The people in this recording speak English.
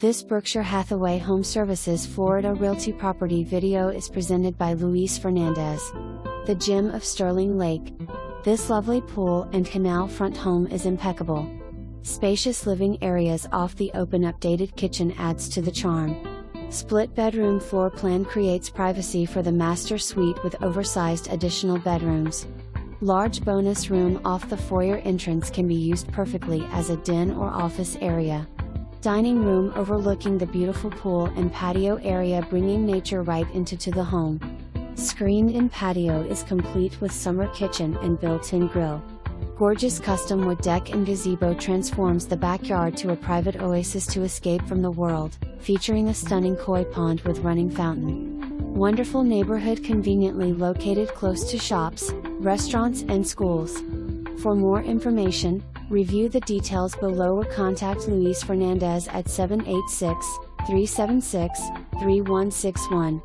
This Berkshire Hathaway HomeServices Florida Realty property video is presented by Luis Fernandez. The gem of Stirling Lake. This lovely pool and canal front home is impeccable. Spacious living areas off the open updated kitchen adds to the charm. Split bedroom floor plan creates privacy for the master suite with oversized additional bedrooms. Large bonus room off the foyer entrance can be used perfectly as a den or office area. Dining room overlooking the beautiful pool and patio area, bringing nature right into the home. Screened-in patio is complete with summer kitchen and built-in grill. Gorgeous custom wood deck and gazebo transforms the backyard to a private oasis to escape from the world, featuring a stunning koi pond with running fountain. Wonderful neighborhood conveniently located close to shops, restaurants and schools. For more information, review the details below or contact Luis Fernandez at 786-376-3161.